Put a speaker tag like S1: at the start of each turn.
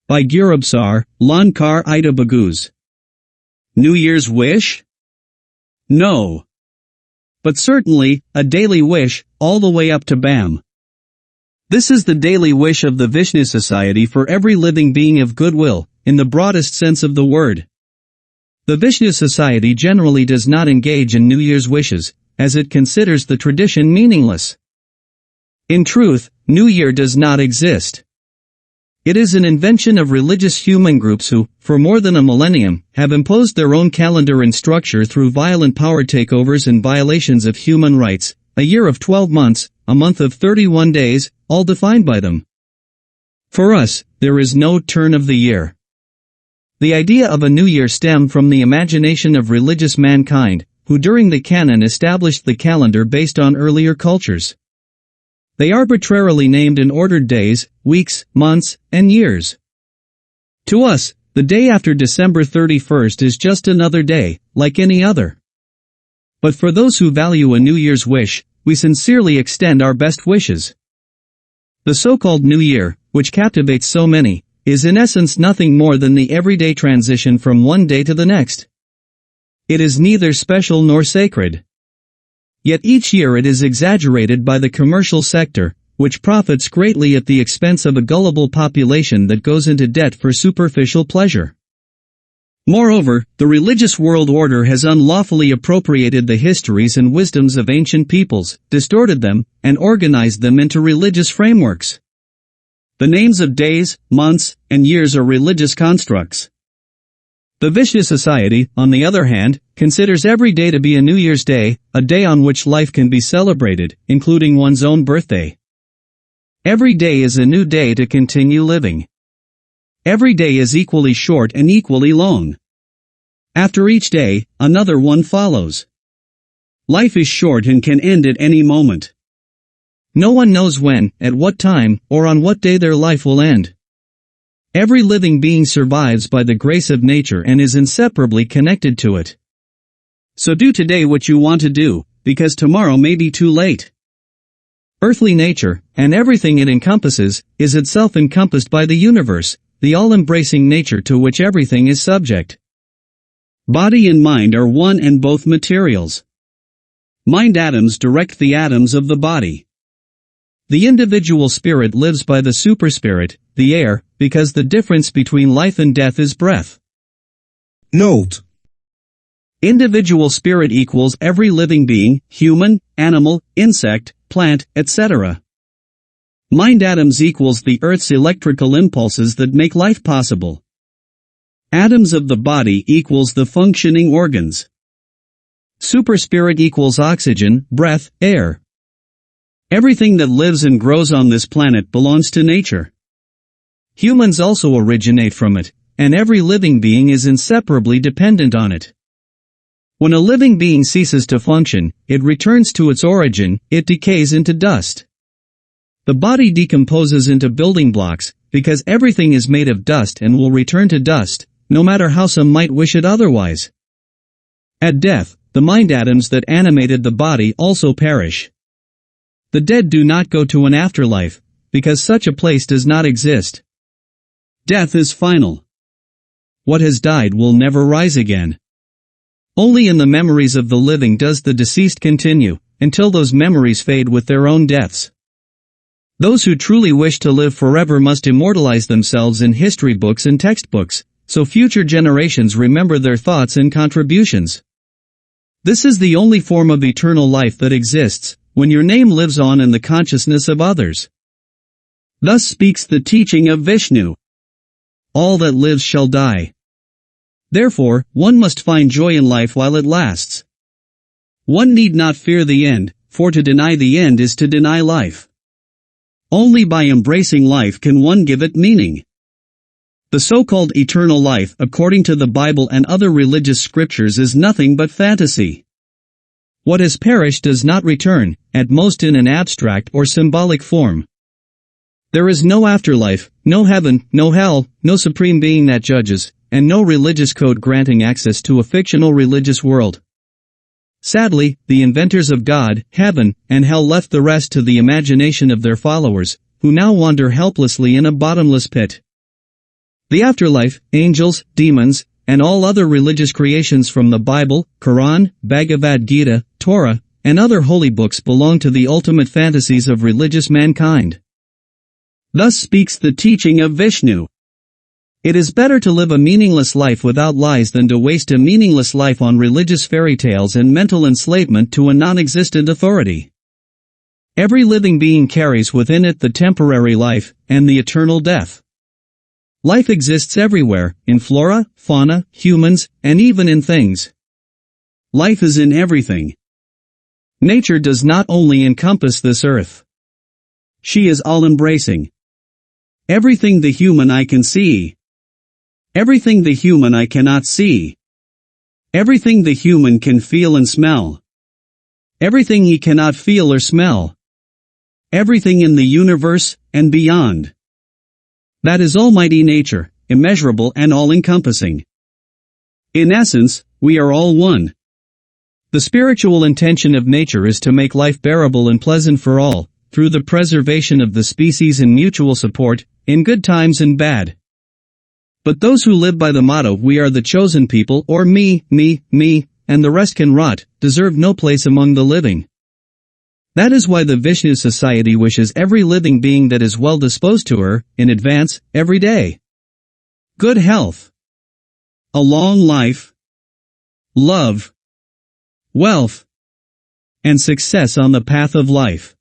S1: by Gurubsar, Lankar Ida Baguz. New Year's wish? No. But certainly, a daily wish, all the way up to BAM. This is the daily wish of the Vishnu Society for every living being of goodwill, in the broadest sense of the word. The Vishnu Society generally does not engage in New Year's wishes, as it considers the tradition meaningless. In truth, New Year does not exist. It is an invention of religious human groups who, for more than a millennium, have imposed their own calendar and structure through violent power takeovers and violations of human rights, a year of 12 months, a month of 31 days, all defined by them. For us, there is no turn of the year. The idea of a new year stemmed from the imagination of religious mankind, who during the canon established the calendar based on earlier cultures. They arbitrarily named and ordered days, weeks, months, and years. To us, the day after December 31st is just another day, like any other. But for those who value a New Year's wish, we sincerely extend our best wishes. The so-called New Year, which captivates so many, is in essence nothing more than the everyday transition from one day to the next. It is neither special nor sacred. Yet each year it is exaggerated by the commercial sector, which profits greatly at the expense of a gullible population that goes into debt for superficial pleasure. Moreover, the religious world order has unlawfully appropriated the histories and wisdoms of ancient peoples, distorted them, and organized them into religious frameworks. The names of days, months, and years are religious constructs. The Vishnu Society, on the other hand, considers every day to be a New Year's Day, a day on which life can be celebrated, including one's own birthday. Every day is a new day to continue living. Every day is equally short and equally long. After each day, another one follows. Life is short and can end at any moment. No one knows when, at what time, or on what day their life will end. Every living being survives by the grace of nature and is inseparably connected to it. So do today what you want to do, because tomorrow may be too late. Earthly nature, and everything it encompasses, is itself encompassed by the universe, the all-embracing nature to which everything is subject. Body and mind are one and both materials. Mind atoms direct the atoms of the body. The individual spirit lives by the superspirit, the air, because the difference between life and death is breath.
S2: Note:
S1: Individual spirit equals every living being, human, animal, insect, plant, etc. Mind atoms equals the Earth's electrical impulses that make life possible. Atoms of the body equals the functioning organs. Superspirit equals oxygen, breath, air. Everything that lives and grows on this planet belongs to nature. Humans also originate from it, and every living being is inseparably dependent on it. When a living being ceases to function, it returns to its origin, it decays into dust. The body decomposes into building blocks, because everything is made of dust and will return to dust, no matter how some might wish it otherwise. At death, the mind atoms that animated the body also perish. The dead do not go to an afterlife, because such a place does not exist. Death is final. What has died will never rise again. Only in the memories of the living does the deceased continue, until those memories fade with their own deaths. Those who truly wish to live forever must immortalize themselves in history books and textbooks, so future generations remember their thoughts and contributions. This is the only form of eternal life that exists, when your name lives on in the consciousness of others. Thus speaks the teaching of Vishnu. All that lives shall die. Therefore, one must find joy in life while it lasts. One need not fear the end, for to deny the end is to deny life. Only by embracing life can one give it meaning. The so-called eternal life, according to the Bible and other religious scriptures, is nothing but fantasy. What has perished does not return, at most in an abstract or symbolic form. There is no afterlife, no heaven, no hell, no supreme being that judges, and no religious code granting access to a fictional religious world. Sadly, the inventors of God, heaven, and hell left the rest to the imagination of their followers, who now wander helplessly in a bottomless pit. The afterlife, angels, demons, and all other religious creations from the Bible, Quran, Bhagavad Gita, Torah, and other holy books belong to the ultimate fantasies of religious mankind. Thus speaks the teaching of Vishnu. It is better to live a meaningless life without lies than to waste a meaningless life on religious fairy tales and mental enslavement to a non-existent authority. Every living being carries within it the temporary life and the eternal death. Life exists everywhere, in flora, fauna, humans, and even in things. Life is in everything. Nature does not only encompass this earth. She is all-embracing. Everything the human eye can see. Everything the human eye cannot see. Everything the human can feel and smell. Everything he cannot feel or smell. Everything in the universe, and beyond. That is almighty nature, immeasurable and all-encompassing. In essence, we are all one. The spiritual intention of nature is to make life bearable and pleasant for all, through the preservation of the species and mutual support, in good times and bad. But those who live by the motto "we are the chosen people" or me, and the rest can rot, deserve no place among the living. That is why the Vishnu Society wishes every living being that is well disposed to her, in advance, every day, good health, a long life, love, wealth, and success on the path of life.